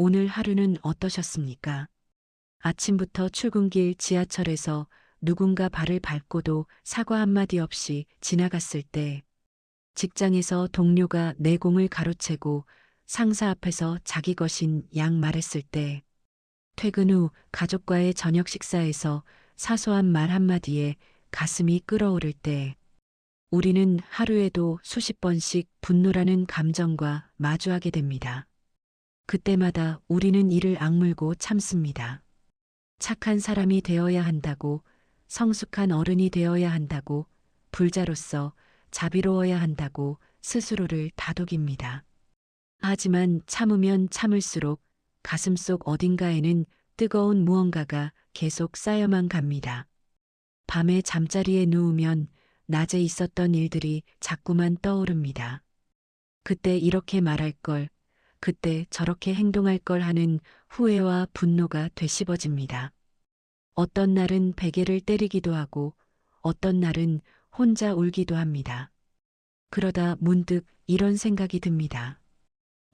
오늘 하루는 어떠셨습니까? 아침부터 출근길 지하철에서 누군가 발을 밟고도 사과 한마디 없이 지나갔을 때, 직장에서 동료가 내 공을 가로채고 상사 앞에서 자기 것인 양 말했을 때, 퇴근 후 가족과의 저녁 식사에서 사소한 말 한마디에 가슴이 끓어오를 때, 우리는 하루에도 수십 번씩 분노라는 감정과 마주하게 됩니다. 그때마다 우리는 이를 악물고 참습니다. 착한 사람이 되어야 한다고, 성숙한 어른이 되어야 한다고, 불자로서 자비로워야 한다고 스스로를 다독입니다. 하지만 참으면 참을수록 가슴속 어딘가에는 뜨거운 무언가가 계속 쌓여만 갑니다. 밤에 잠자리에 누우면 낮에 있었던 일들이 자꾸만 떠오릅니다. 그때 이렇게 말할 걸, 그때 저렇게 행동할 걸 하는 후회와 분노가 되씹어집니다. 어떤 날은 베개를 때리기도 하고 어떤 날은 혼자 울기도 합니다. 그러다 문득 이런 생각이 듭니다.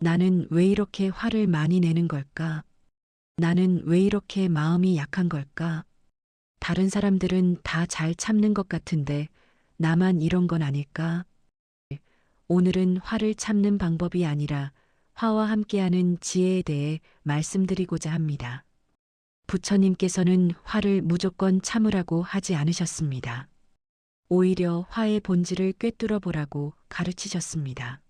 나는 왜 이렇게 화를 많이 내는 걸까? 나는 왜 이렇게 마음이 약한 걸까? 다른 사람들은 다 잘 참는 것 같은데 나만 이런 건 아닐까? 오늘은 화를 참는 방법이 아니라 화와 함께하는 지혜에 대해 말씀드리고자 합니다. 부처님께서는 화를 무조건 참으라고 하지 않으셨습니다. 오히려 화의 본질을 꿰뚫어 보라고 가르치셨습니다.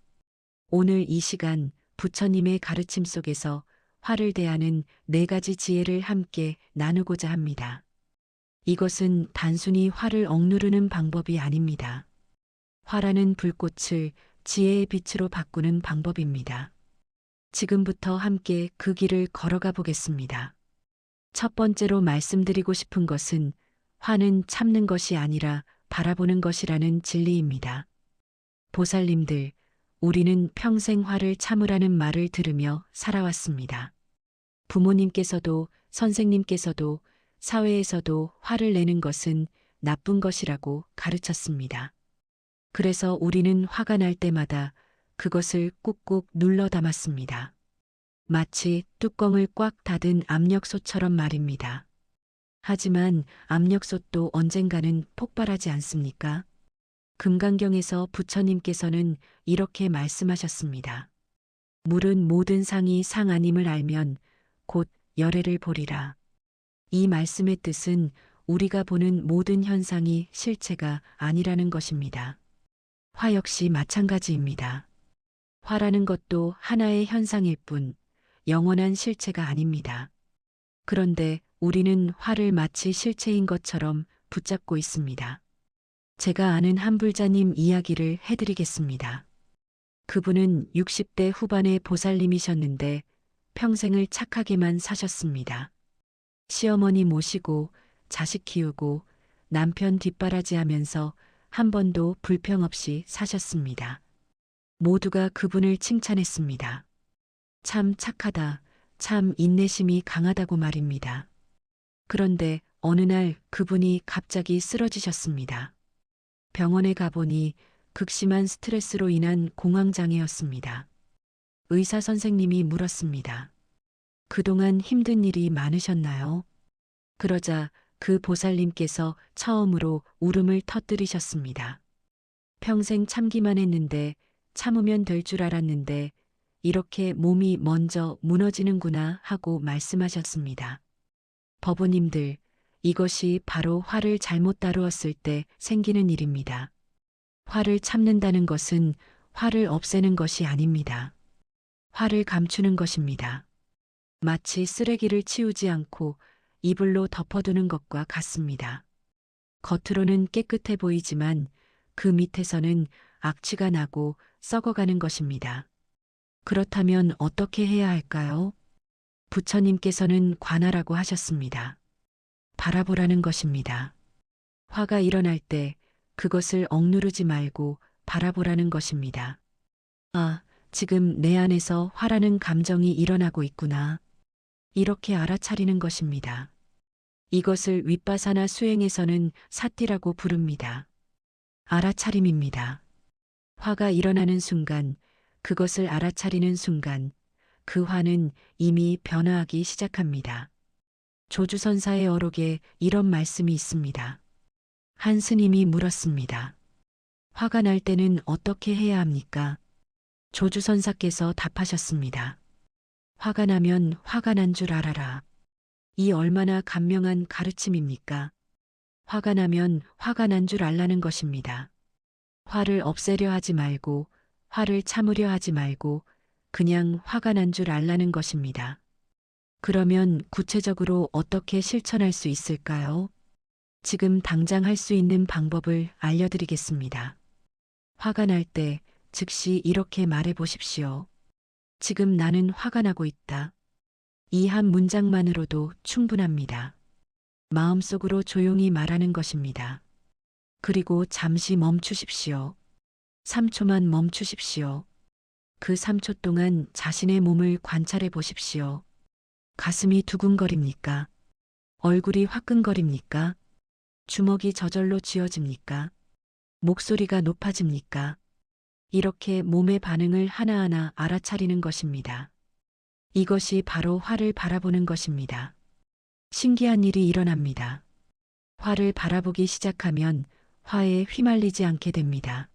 오늘 이 시간 부처님의 가르침 속에서 화를 대하는 4가지 지혜를 함께 나누고자 합니다. 이것은 단순히 화를 억누르는 방법이 아닙니다. 화라는 불꽃을 지혜의 빛으로 바꾸는 방법입니다. 지금부터 함께 그 길을 걸어가 보겠습니다. 첫 번째로 말씀드리고 싶은 것은 화는 참는 것이 아니라 바라보는 것이라는 진리입니다. 보살님들, 우리는 평생 화를 참으라는 말을 들으며 살아왔습니다. 부모님께서도 선생님께서도 사회에서도 화를 내는 것은 나쁜 것이라고 가르쳤습니다. 그래서 우리는 화가 날 때마다 그것을 꾹꾹 눌러 담았습니다. 마치 뚜껑을 꽉 닫은 압력솥처럼 말입니다. 하지만 압력솥도 언젠가는 폭발하지 않습니까? 금강경에서 부처님께서는 이렇게 말씀하셨습니다. 물은 모든 상이 상 아님을 알면 곧 열애를 보리라. 이 말씀의 뜻은 우리가 보는 모든 현상이 실체가 아니라는 것입니다. 화 역시 마찬가지입니다. 화라는 것도 하나의 현상일 뿐 영원한 실체가 아닙니다. 그런데 우리는 화를 마치 실체인 것처럼 붙잡고 있습니다. 제가 아는 한 불자님 이야기를 해드리겠습니다. 그분은 60대 후반의 보살님이셨는데 평생을 착하게만 사셨습니다. 시어머니 모시고 자식 키우고 남편 뒷바라지하면서 한 번도 불평 없이 사셨습니다. 모두가 그분을 칭찬했습니다. 참 착하다, 참 인내심이 강하다고 말입니다. 그런데 어느 날 그분이 갑자기 쓰러지셨습니다. 병원에 가보니 극심한 스트레스로 인한 공황장애였습니다. 의사 선생님이 물었습니다. 그동안 힘든 일이 많으셨나요? 그러자 그 보살님께서 처음으로 울음을 터뜨리셨습니다. 평생 참기만 했는데 참으면 될 줄 알았는데 이렇게 몸이 먼저 무너지는구나 하고 말씀하셨습니다. 법우님들, 이것이 바로 화를 잘못 다루었을 때 생기는 일입니다. 화를 참는다는 것은 화를 없애는 것이 아닙니다. 화를 감추는 것입니다. 마치 쓰레기를 치우지 않고 이불로 덮어두는 것과 같습니다. 겉으로는 깨끗해 보이지만 그 밑에서는 악취가 나고 썩어가는 것입니다. 그렇다면 어떻게 해야 할까요? 부처님께서는 관하라고 하셨습니다. 바라보라는 것입니다. 화가 일어날 때 그것을 억누르지 말고 바라보라는 것입니다. 아, 지금 내 안에서 화라는 감정이 일어나고 있구나. 이렇게 알아차리는 것입니다. 이것을 윗바사나 수행에서는 사티라고 부릅니다. 알아차림입니다. 화가 일어나는 순간, 그것을 알아차리는 순간, 그 화는 이미 변화하기 시작합니다. 조주선사의 어록에 이런 말씀이 있습니다. 한 스님이 물었습니다. 화가 날 때는 어떻게 해야 합니까? 조주선사께서 답하셨습니다. 화가 나면 화가 난 줄 알아라. 이 얼마나 간명한 가르침입니까? 화가 나면 화가 난 줄 알라는 것입니다. 화를 없애려 하지 말고, 화를 참으려 하지 말고, 그냥 화가 난 줄 알라는 것입니다. 그러면 구체적으로 어떻게 실천할 수 있을까요? 지금 당장 할 수 있는 방법을 알려드리겠습니다. 화가 날 때 즉시 이렇게 말해 보십시오. 지금 나는 화가 나고 있다. 이 한 문장만으로도 충분합니다. 마음속으로 조용히 말하는 것입니다. 그리고 잠시 멈추십시오. 3초만 멈추십시오. 그 3초 동안 자신의 몸을 관찰해 보십시오. 가슴이 두근거립니까? 얼굴이 화끈거립니까? 주먹이 저절로 쥐어집니까? 목소리가 높아집니까? 이렇게 몸의 반응을 하나하나 알아차리는 것입니다. 이것이 바로 화를 바라보는 것입니다. 신기한 일이 일어납니다. 화를 바라보기 시작하면 화에 휘말리지 않게 됩니다.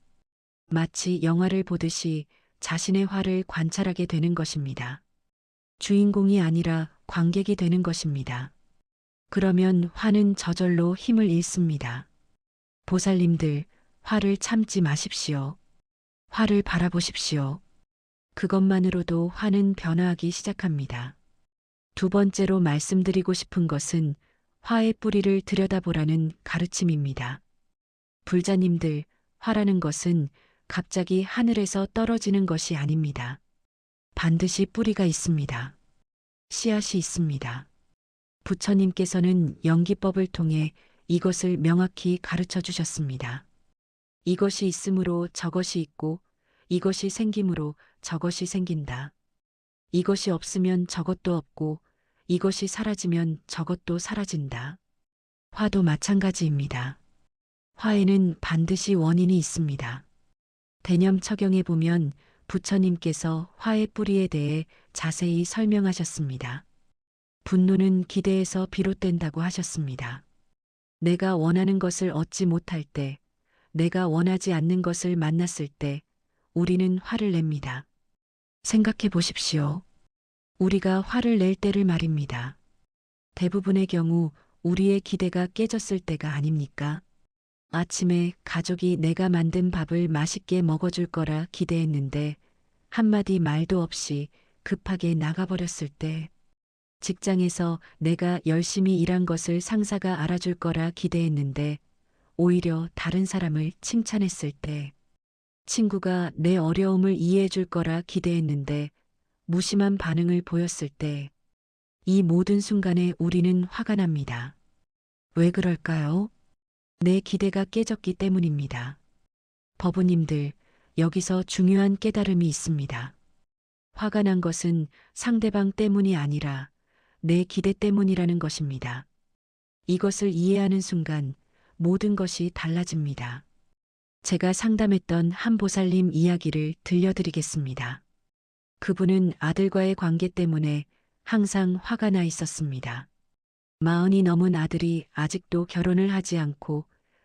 마치 영화를 보듯이 자신의 화를 관찰하게 되는 것입니다. 주인공이 아니라 관객이 되는 것입니다. 그러면 화는 저절로 힘을 잃습니다. 보살님들, 화를 참지 마십시오. 화를 바라보십시오. 그것만으로도 화는 변화하기 시작합니다. 두 번째로 말씀드리고 싶은 것은 화의 뿌리를 들여다보라는 가르침입니다. 불자님들, 화라는 것은 갑자기 하늘에서 떨어지는 것이 아닙니다. 반드시 뿌리가 있습니다. 씨앗이 있습니다. 부처님께서는 연기법을 통해 이것을 명확히 가르쳐 주셨습니다. 이것이 있으므로 저것이 있고 이것이 생김으로 저것이 생긴다. 이것이 없으면 저것도 없고 이것이 사라지면 저것도 사라진다. 화도 마찬가지입니다. 화에는 반드시 원인이 있습니다. 대념처경에 보면 부처님께서 화의 뿌리에 대해 자세히 설명하셨습니다. 분노는 기대에서 비롯된다고 하셨습니다. 내가 원하는 것을 얻지 못할 때, 내가 원하지 않는 것을 만났을 때 우리는 화를 냅니다. 생각해 보십시오. 우리가 화를 낼 때를 말입니다. 대부분의 경우 우리의 기대가 깨졌을 때가 아닙니까? 아침에 가족이 내가 만든 밥을 맛있게 먹어줄 거라 기대했는데 한마디 말도 없이 급하게 나가버렸을 때, 직장에서 내가 열심히 일한 것을 상사가 알아줄 거라 기대했는데 오히려 다른 사람을 칭찬했을 때, 친구가 내 어려움을 이해해 줄 거라 기대했는데 무심한 반응을 보였을 때, 이 모든 순간에 우리는 화가 납니다. 왜 그럴까요? 내 기대가 깨졌기 때문입니다. 법우님들, 여기서 중요한 깨달음이 있습니다. 화가 난 것은 상대방 때문이 아니라 내 기대 때문이라는 것입니다. 이것을 이해하는 순간 모든 것이 달라집니다. 제가 상담했던 한 보살님 이야기를 들려드리겠습니다. 그분은 아들과의 관계 때문에 항상 화가 나 있었습니다. 40이 넘은 아들이 아직도 결혼을 하지 않고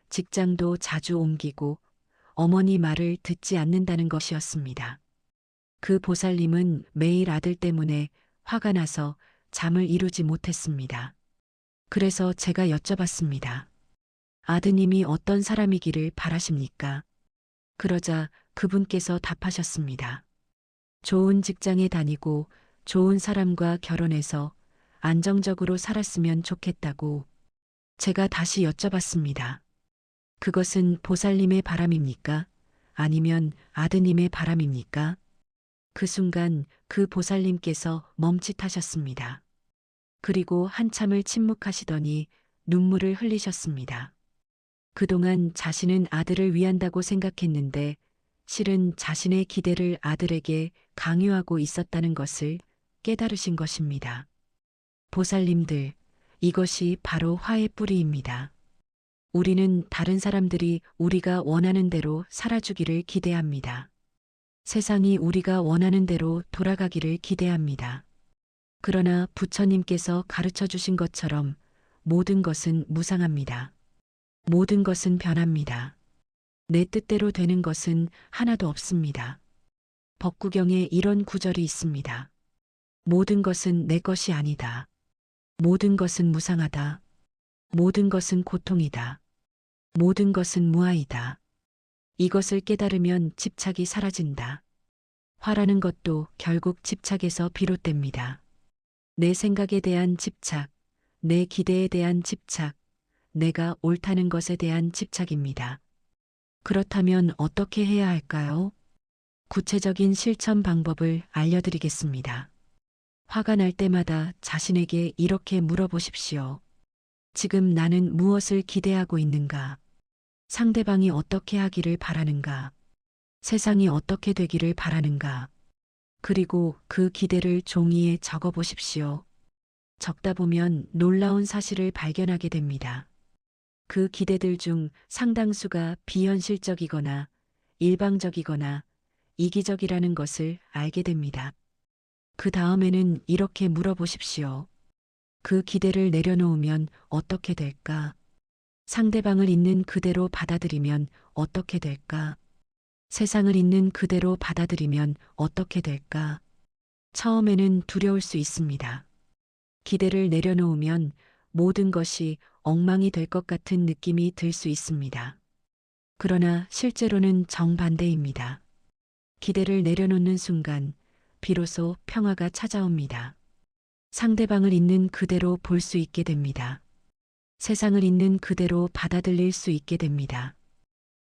직장도 자주 옮기고 어머니 말을 듣지 않는다는 것이었습니다. 그 보살님은 매일 아들 때문에 화가 나서 잠을 이루지 못했습니다. 그래서 제가 여쭤봤습니다. 아드님이 어떤 사람이기를 바라십니까? 그러자 그분께서 답하셨습니다. 좋은 직장에 다니고 좋은 사람과 결혼해서 안정적으로 살았으면 좋겠다고. 제가 다시 여쭤봤습니다. 그것은 보살님의 바람입니까? 아니면 아드님의 바람입니까? 그 순간 그 보살님께서 멈칫하셨습니다. 그리고 한참을 침묵하시더니 눈물을 흘리셨습니다. 그동안 자신은 아들을 위한다고 생각했는데 실은 자신의 기대를 아들에게 강요하고 있었다는 것을 깨달으신 것입니다. 보살님들, 이것이 바로 화의 뿌리입니다. 우리는 다른 사람들이 우리가 원하는 대로 살아주기를 기대합니다. 세상이 우리가 원하는 대로 돌아가기를 기대합니다. 그러나 부처님께서 가르쳐 주신 것처럼 모든 것은 무상합니다. 모든 것은 변합니다. 내 뜻대로 되는 것은 하나도 없습니다. 법구경에 이런 구절이 있습니다. 모든 것은 내 것이 아니다. 모든 것은 무상하다. 모든 것은 고통이다. 모든 것은 무아이다. 이것을 깨달으면 집착이 사라진다. 화라는 것도 결국 집착에서 비롯됩니다. 내 생각에 대한 집착, 내 기대에 대한 집착, 내가 옳다는 것에 대한 집착입니다. 그렇다면 어떻게 해야 할까요? 구체적인 실천 방법을 알려드리겠습니다. 화가 날 때마다 자신에게 이렇게 물어보십시오. 지금 나는 무엇을 기대하고 있는가? 상대방이 어떻게 하기를 바라는가? 세상이 어떻게 되기를 바라는가? 그리고 그 기대를 종이에 적어 보십시오. 적다 보면 놀라운 사실을 발견하게 됩니다. 그 기대들 중 상당수가 비현실적이거나 일방적이거나 이기적이라는 것을 알게 됩니다. 그 다음에는 이렇게 물어보십시오. 그 기대를 내려놓으면 어떻게 될까? 상대방을 있는 그대로 받아들이면 어떻게 될까? 세상을 있는 그대로 받아들이면 어떻게 될까? 처음에는 두려울 수 있습니다. 기대를 내려놓으면 모든 것이 엉망이 될 것 같은 느낌이 들 수 있습니다. 그러나 실제로는 정반대입니다. 기대를 내려놓는 순간 비로소 평화가 찾아옵니다. 상대방을 있는 그대로 볼 수 있게 됩니다. 세상을 있는 그대로 받아들일 수 있게 됩니다.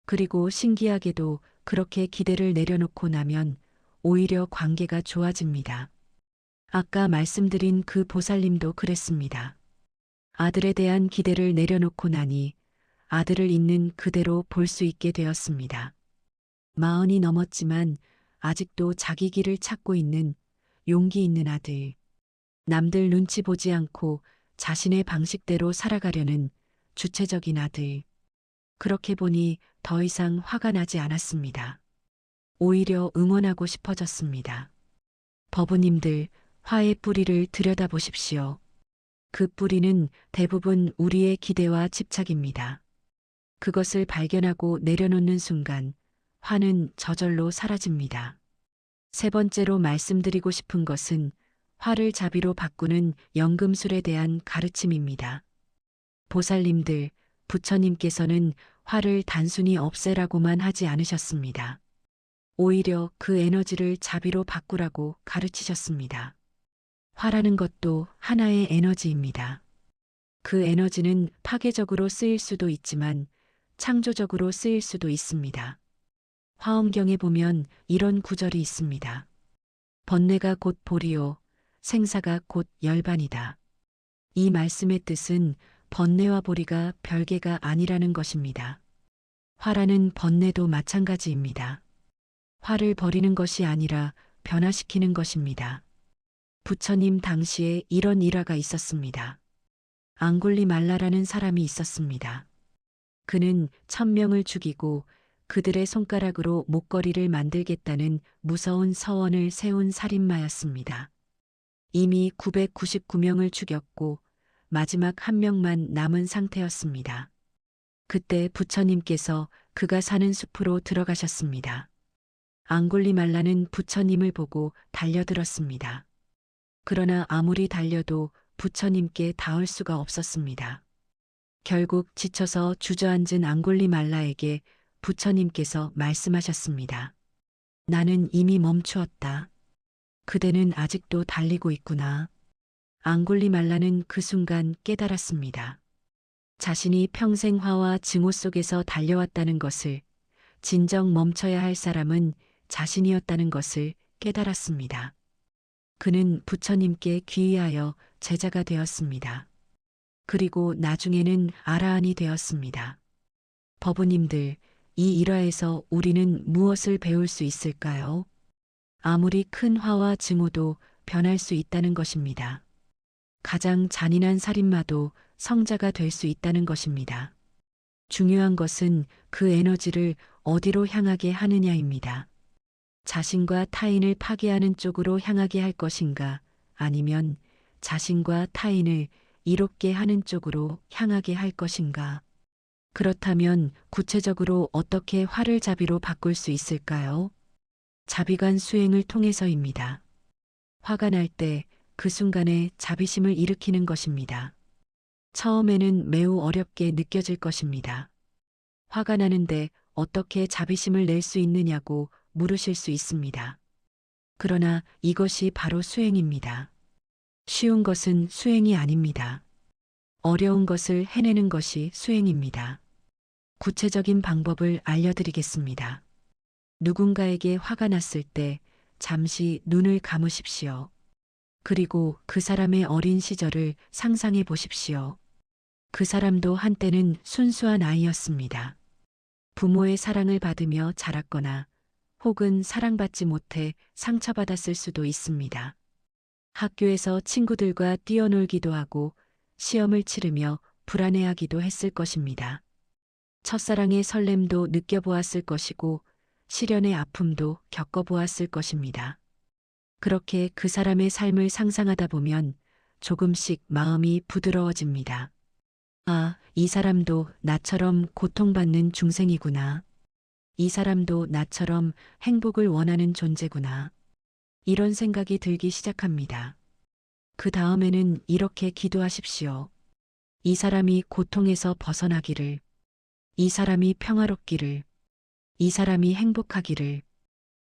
그리고 신기하게도 그렇게 기대를 내려놓고 나면 오히려 관계가 좋아집니다. 아까 말씀드린 그 보살님도 그랬습니다. 아들에 대한 기대를 내려놓고 나니 아들을 있는 그대로 볼 수 있게 되었습니다. 40이 넘었지만 아직도 자기 길을 찾고 있는 용기 있는 아들. 남들 눈치 보지 않고 자신의 방식대로 살아가려는 주체적인 아들. 그렇게 보니 더 이상 화가 나지 않았습니다. 오히려 응원하고 싶어졌습니다. 법우님들, 화의 뿌리를 들여다보십시오. 그 뿌리는 대부분 우리의 기대와 집착입니다. 그것을 발견하고 내려놓는 순간 화는 저절로 사라집니다. 세 번째로 말씀드리고 싶은 것은 화를 자비로 바꾸는 연금술에 대한 가르침입니다. 보살님들, 부처님께서는 화를 단순히 없애라고만 하지 않으셨습니다. 오히려 그 에너지를 자비로 바꾸라고 가르치셨습니다. 화라는 것도 하나의 에너지입니다. 그 에너지는 파괴적으로 쓰일 수도 있지만 창조적으로 쓰일 수도 있습니다. 화엄경에 보면 이런 구절이 있습니다. 번뇌가 곧 보리요, 생사가 곧 열반이다. 이 말씀의 뜻은 번뇌와 보리가 별개가 아니라는 것입니다. 화라는 번뇌도 마찬가지입니다. 화를 버리는 것이 아니라 변화시키는 것입니다. 부처님 당시에 이런 일화가 있었습니다. 앙굴리말라라는 사람이 있었습니다. 그는 1000명을 죽이고 그들의 손가락으로 목걸이를 만들겠다는 무서운 서원을 세운 살인마였습니다. 이미 999명을 죽였고 마지막 한 명만 남은 상태였습니다. 그때 부처님께서 그가 사는 숲으로 들어가셨습니다. 앙굴리말라는 부처님을 보고 달려들었습니다. 그러나 아무리 달려도 부처님께 닿을 수가 없었습니다. 결국 지쳐서 주저앉은 앙굴리말라에게 부처님께서 말씀하셨습니다. 나는 이미 멈추었다. 그대는 아직도 달리고 있구나. 앙굴리말라는 그 순간 깨달았습니다. 자신이 평생 화와 증오 속에서 달려왔다는 것을, 진정 멈춰야 할 사람은 자신이었다는 것을 깨달았습니다. 그는 부처님께 귀의하여 제자가 되었습니다. 그리고 나중에는 아라한이 되었습니다. 법우님들, 이 일화에서 우리는 무엇을 배울 수 있을까요? 아무리 큰 화와 증오도 변할 수 있다는 것입니다. 가장 잔인한 살인마도 성자가 될 수 있다는 것입니다. 중요한 것은 그 에너지를 어디로 향하게 하느냐입니다. 자신과 타인을 파괴하는 쪽으로 향하게 할 것인가, 아니면 자신과 타인을 이롭게 하는 쪽으로 향하게 할 것인가. 그렇다면 구체적으로 어떻게 화를 자비로 바꿀 수 있을까요? 자비관 수행을 통해서입니다. 화가 날 때 그 순간에 자비심을 일으키는 것입니다. 처음에는 매우 어렵게 느껴질 것입니다. 화가 나는데 어떻게 자비심을 낼 수 있느냐고 물으실 수 있습니다. 그러나 이것이 바로 수행입니다. 쉬운 것은 수행이 아닙니다. 어려운 것을 해내는 것이 수행입니다. 구체적인 방법을 알려드리겠습니다. 누군가에게 화가 났을 때 잠시 눈을 감으십시오. 그리고 그 사람의 어린 시절을 상상해 보십시오. 그 사람도 한때는 순수한 아이였습니다. 부모의 사랑을 받으며 자랐거나 혹은 사랑받지 못해 상처받았을 수도 있습니다. 학교에서 친구들과 뛰어놀기도 하고 시험을 치르며 불안해하기도 했을 것입니다. 첫사랑의 설렘도 느껴보았을 것이고 시련의 아픔도 겪어보았을 것입니다. 그렇게 그 사람의 삶을 상상하다 보면 조금씩 마음이 부드러워집니다. 아, 이 사람도 나처럼 고통받는 중생이구나. 이 사람도 나처럼 행복을 원하는 존재구나. 이런 생각이 들기 시작합니다. 그 다음에는 이렇게 기도하십시오. 이 사람이 고통에서 벗어나기를, 이 사람이 평화롭기를, 이 사람이 행복하기를.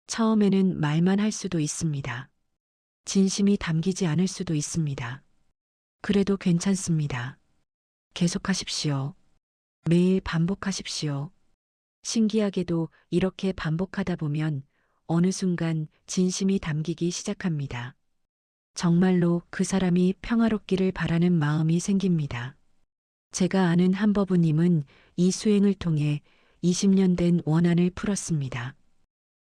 처음에는 말만 할 수도 있습니다. 진심이 담기지 않을 수도 있습니다. 그래도 괜찮습니다. 계속하십시오. 매일 반복하십시오. 신기하게도 이렇게 반복하다 보면 어느 순간 진심이 담기기 시작합니다. 정말로 그 사람이 평화롭기를 바라는 마음이 생깁니다. 제가 아는 한버부님은 이 수행을 통해 20년 된 원한을 풀었습니다.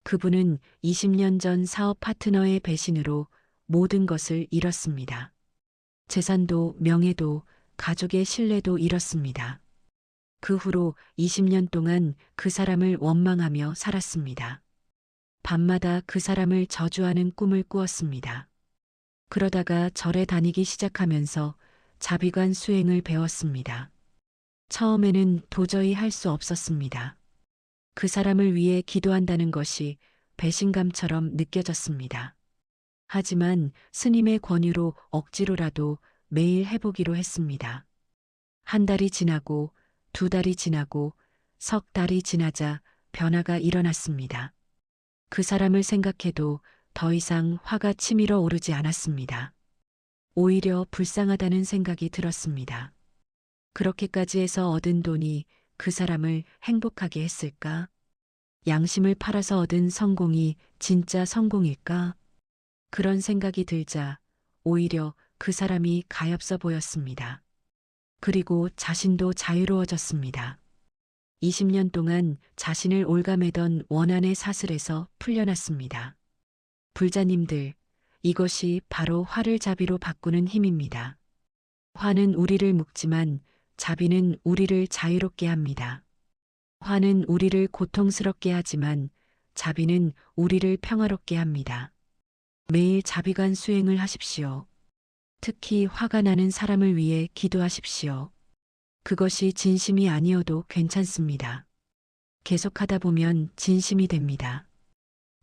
그분은 20년 전 사업 파트너의 배신으로 모든 것을 잃었습니다. 재산도 명예도 가족의 신뢰도 잃었습니다. 그 후로 20년 동안 그 사람을 원망하며 살았습니다. 밤마다 그 사람을 저주하는 꿈을 꾸었습니다. 그러다가 절에 다니기 시작하면서 자비관 수행을 배웠습니다. 처음에는 도저히 할 수 없었습니다. 그 사람을 위해 기도한다는 것이 배신감처럼 느껴졌습니다. 하지만 스님의 권유로 억지로라도 매일 해보기로 했습니다. 한 달이 지나고 두 달이 지나고 석 달이 지나자 변화가 일어났습니다. 그 사람을 생각해도 더 이상 화가 치밀어 오르지 않았습니다. 오히려 불쌍하다는 생각이 들었습니다. 그렇게까지 해서 얻은 돈이 그 사람을 행복하게 했을까? 양심을 팔아서 얻은 성공이 진짜 성공일까? 그런 생각이 들자 오히려 그 사람이 가엾어 보였습니다. 그리고 자신도 자유로워졌습니다. 20년 동안 자신을 올가매던 원한의 사슬에서 풀려났습니다. 불자님들, 이것이 바로 화를 자비로 바꾸는 힘입니다. 화는 우리를 묶지만 자비는 우리를 자유롭게 합니다. 화는 우리를 고통스럽게 하지만 자비는 우리를 평화롭게 합니다. 매일 자비관 수행을 하십시오. 특히 화가 나는 사람을 위해 기도하십시오. 그것이 진심이 아니어도 괜찮습니다. 계속하다 보면 진심이 됩니다.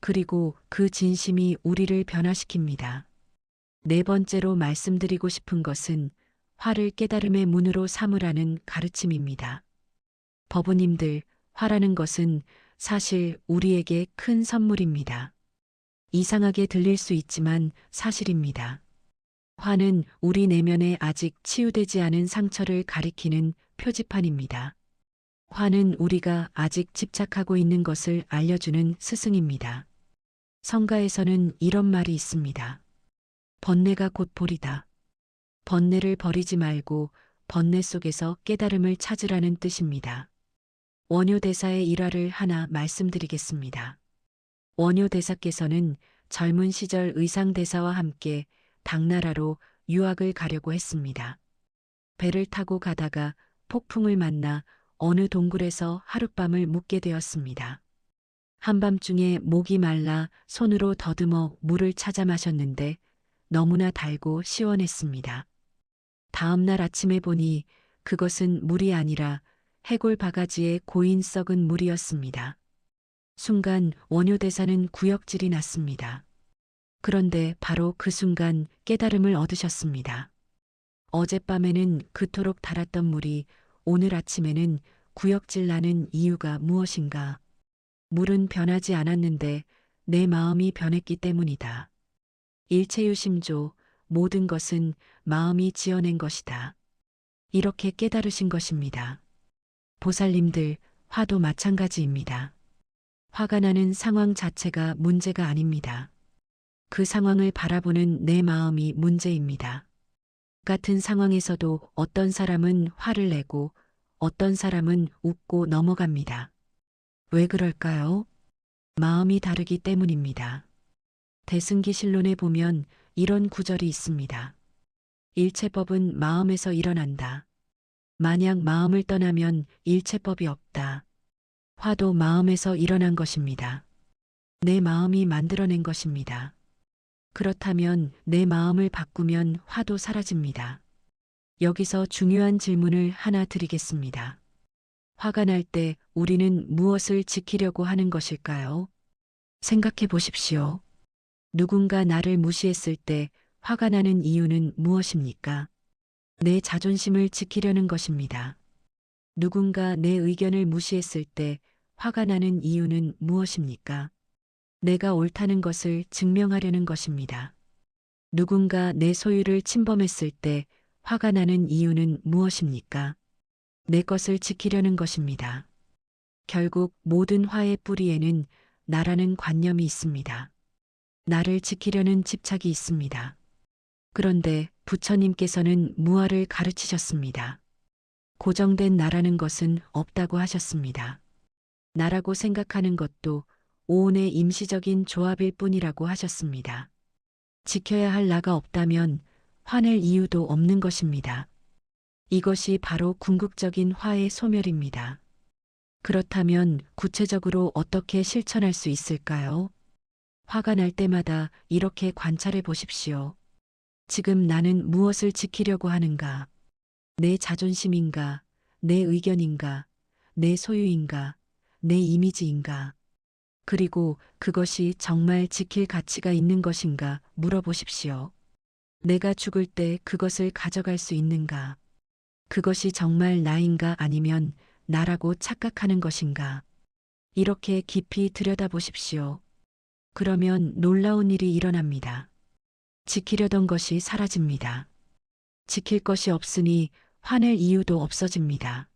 그리고 그 진심이 우리를 변화시킵니다. 네 번째로 말씀드리고 싶은 것은 화를 깨달음의 문으로 삼으라는 가르침입니다. 법우님들, 화라는 것은 사실 우리에게 큰 선물입니다. 이상하게 들릴 수 있지만 사실입니다. 화는 우리 내면에 아직 치유되지 않은 상처를 가리키는 표지판입니다. 화는 우리가 아직 집착하고 있는 것을 알려주는 스승입니다. 성가에서는 이런 말이 있습니다. 번뇌가 곧 볼이다. 번뇌를 버리지 말고 번뇌 속에서 깨달음을 찾으라는 뜻입니다. 원효대사의 일화를 하나 말씀드리겠습니다. 원효대사께서는 젊은 시절 의상대사와 함께 당나라로 유학을 가려고 했습니다. 배를 타고 가다가 폭풍을 만나 어느 동굴에서 하룻밤을 묵게 되었습니다. 한밤중에 목이 말라 손으로 더듬어 물을 찾아 마셨는데 너무나 달고 시원했습니다. 다음 날 아침에 보니 그것은 물이 아니라 해골 바가지에 고인 썩은 물이었습니다. 순간 원효대사는 구역질이 났습니다. 그런데 바로 그 순간 깨달음을 얻으셨습니다. 어젯밤에는 그토록 달았던 물이 오늘 아침에는 구역질 나는 이유가 무엇인가? 물은 변하지 않았는데 내 마음이 변했기 때문이다. 일체유심조, 모든 것은 마음이 지어낸 것이다. 이렇게 깨달으신 것입니다. 보살님들, 화도 마찬가지입니다. 화가 나는 상황 자체가 문제가 아닙니다. 그 상황을 바라보는 내 마음이 문제입니다. 같은 상황에서도 어떤 사람은 화를 내고 어떤 사람은 웃고 넘어갑니다. 왜 그럴까요? 마음이 다르기 때문입니다. 대승기실론에 보면 이런 구절이 있습니다. 일체법은 마음에서 일어난다. 만약 마음을 떠나면 일체법이 없다. 화도 마음에서 일어난 것입니다. 내 마음이 만들어낸 것입니다. 그렇다면 내 마음을 바꾸면 화도 사라집니다. 여기서 중요한 질문을 하나 드리겠습니다. 화가 날 때 우리는 무엇을 지키려고 하는 것일까요? 생각해 보십시오. 누군가 나를 무시했을 때 화가 나는 이유는 무엇입니까? 내 자존심을 지키려는 것입니다. 누군가 내 의견을 무시했을 때 화가 나는 이유는 무엇입니까? 내가 옳다는 것을 증명하려는 것입니다. 누군가 내 소유를 침범했을 때 화가 나는 이유는 무엇입니까? 내 것을 지키려는 것입니다. 결국 모든 화의 뿌리에는 나라는 관념이 있습니다. 나를 지키려는 집착이 있습니다. 그런데 부처님께서는 무아를 가르치셨습니다. 고정된 나라는 것은 없다고 하셨습니다. 나라고 생각하는 것도 오온의 임시적인 조합일 뿐이라고 하셨습니다. 지켜야 할 나가 없다면 화낼 이유도 없는 것입니다. 이것이 바로 궁극적인 화의 소멸입니다. 그렇다면 구체적으로 어떻게 실천할 수 있을까요? 화가 날 때마다 이렇게 관찰해 보십시오. 지금 나는 무엇을 지키려고 하는가? 내 자존심인가? 내 의견인가? 내 소유인가? 내 이미지인가? 그리고 그것이 정말 지킬 가치가 있는 것인가 물어보십시오. 내가 죽을 때 그것을 가져갈 수 있는가? 그것이 정말 나인가 아니면 나라고 착각하는 것인가? 이렇게 깊이 들여다보십시오. 그러면 놀라운 일이 일어납니다. 지키려던 것이 사라집니다. 지킬 것이 없으니 화낼 이유도 없어집니다.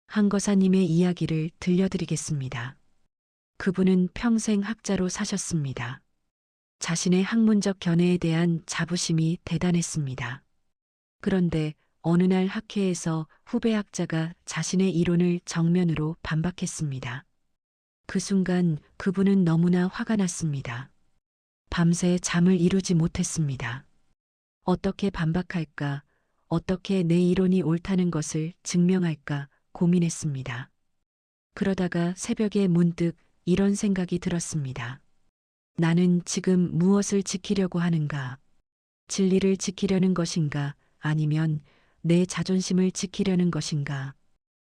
한거사님의 이야기를 들려드리겠습니다. 그분은 평생 학자로 사셨습니다. 자신의 학문적 견해에 대한 자부심이 대단했습니다. 그런데 어느 날 학회에서 후배 학자가 자신의 이론을 정면으로 반박했습니다. 그 순간 그분은 너무나 화가 났습니다. 밤새 잠을 이루지 못했습니다. 어떻게 반박할까, 어떻게 내 이론이 옳다는 것을 증명할까 고민했습니다. 그러다가 새벽에 문득 이런 생각이 들었습니다. 나는 지금 무엇을 지키려고 하는가? 진리를 지키려는 것인가? 아니면 내 자존심을 지키려는 것인가?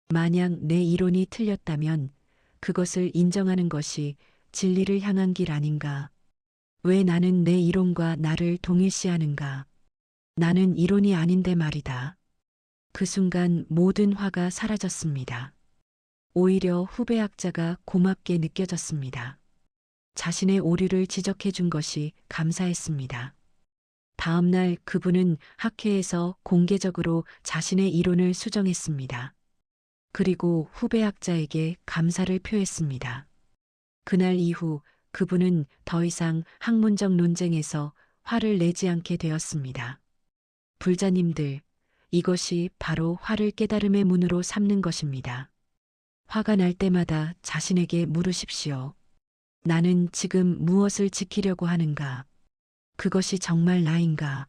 만약 내 이론이 틀렸다면 그것을 인정하는 것이 진리를 향한 길 아닌가? 왜 나는 내 이론과 나를 동일시하는가? 나는 이론이 아닌데 말이다. 그 순간 모든 화가 사라졌습니다. 오히려 후배 학자가 고맙게 느껴졌습니다. 자신의 오류를 지적해 준 것이 감사했습니다. 다음 날 그분은 학회에서 공개적으로 자신의 이론을 수정했습니다. 그리고 후배 학자에게 감사를 표했습니다. 그날 이후 그분은 더 이상 학문적 논쟁에서 화를 내지 않게 되었습니다. 불자님들, 이것이 바로 화를 깨달음의 문으로 삼는 것입니다. 화가 날 때마다 자신에게 물으십시오. 나는 지금 무엇을 지키려고 하는가? 그것이 정말 나인가?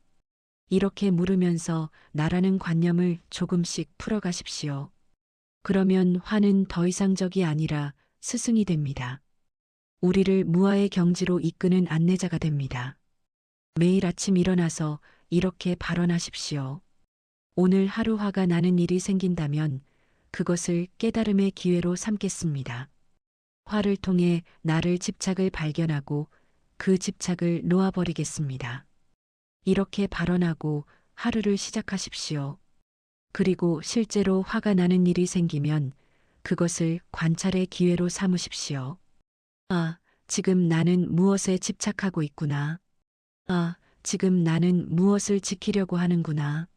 이렇게 물으면서 나라는 관념을 조금씩 풀어가십시오. 그러면 화는 더 이상 적이 아니라 스승이 됩니다. 우리를 무아의 경지로 이끄는 안내자가 됩니다. 매일 아침 일어나서 이렇게 발언하십시오. 오늘 하루 화가 나는 일이 생긴다면 그것을 깨달음의 기회로 삼겠습니다. 화를 통해 나를 집착을 발견하고 그 집착을 놓아버리겠습니다. 이렇게 발언하고 하루를 시작하십시오. 그리고 실제로 화가 나는 일이 생기면 그것을 관찰의 기회로 삼으십시오. 아, 지금 나는 무엇에 집착하고 있구나. 아, 지금 나는 무엇을 지키려고 하는구나.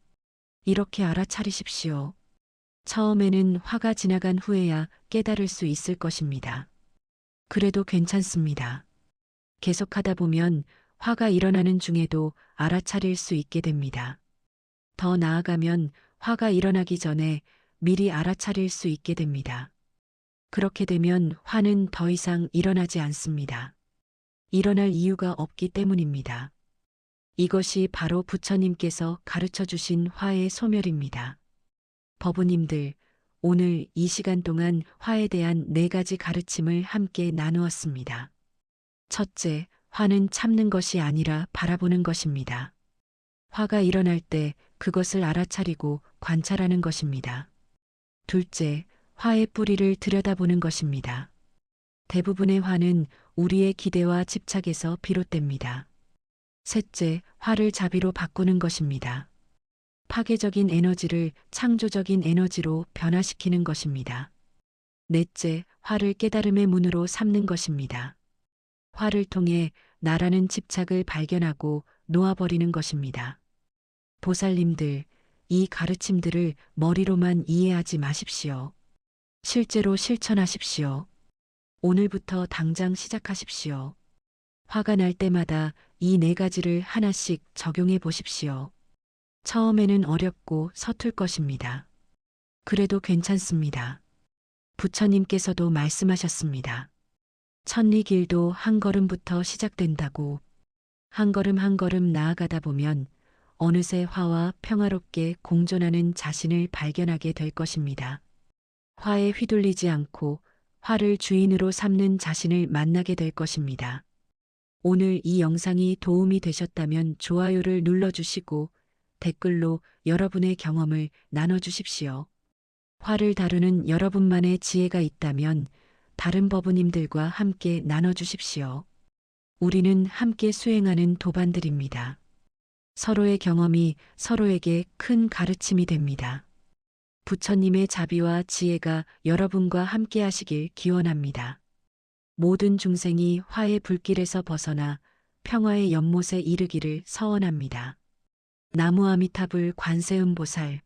이렇게 알아차리십시오. 처음에는 화가 지나간 후에야 깨달을 수 있을 것입니다. 그래도 괜찮습니다. 계속하다 보면 화가 일어나는 중에도 알아차릴 수 있게 됩니다. 더 나아가면 화가 일어나기 전에 미리 알아차릴 수 있게 됩니다. 그렇게 되면 화는 더 이상 일어나지 않습니다. 일어날 이유가 없기 때문입니다. 이것이 바로 부처님께서 가르쳐 주신 화의 소멸입니다. 법우님들, 오늘 이 시간 동안 화에 대한 4가지 가르침을 함께 나누었습니다. 첫째, 화는 참는 것이 아니라 바라보는 것입니다. 화가 일어날 때 그것을 알아차리고 관찰하는 것입니다. 둘째, 화의 뿌리를 들여다보는 것입니다. 대부분의 화는 우리의 기대와 집착에서 비롯됩니다. 셋째, 화를 자비로 바꾸는 것입니다. 파괴적인 에너지를 창조적인 에너지로 변화시키는 것입니다. 넷째, 화를 깨달음의 문으로 삼는 것입니다. 화를 통해 나라는 집착을 발견하고 놓아버리는 것입니다. 보살님들, 이 가르침들을 머리로만 이해하지 마십시오. 실제로 실천하십시오. 오늘부터 당장 시작하십시오. 화가 날 때마다 이 4가지를 하나씩 적용해 보십시오. 처음에는 어렵고 서툴 것입니다. 그래도 괜찮습니다. 부처님께서도 말씀하셨습니다. 천리길도 한 걸음부터 시작된다고. 한 걸음 한 걸음 나아가다 보면 어느새 화와 평화롭게 공존하는 자신을 발견하게 될 것입니다. 화에 휘둘리지 않고 화를 주인으로 삼는 자신을 만나게 될 것입니다. 오늘 이 영상이 도움이 되셨다면 좋아요를 눌러주시고 댓글로 여러분의 경험을 나눠주십시오. 화를 다루는 여러분만의 지혜가 있다면 다른 법우님들과 함께 나눠주십시오. 우리는 함께 수행하는 도반들입니다. 서로의 경험이 서로에게 큰 가르침이 됩니다. 부처님의 자비와 지혜가 여러분과 함께 하시길 기원합니다. 모든 중생이 화의 불길에서 벗어나 평화의 연못에 이르기를 서원합니다. 나무 아미타불 관세음보살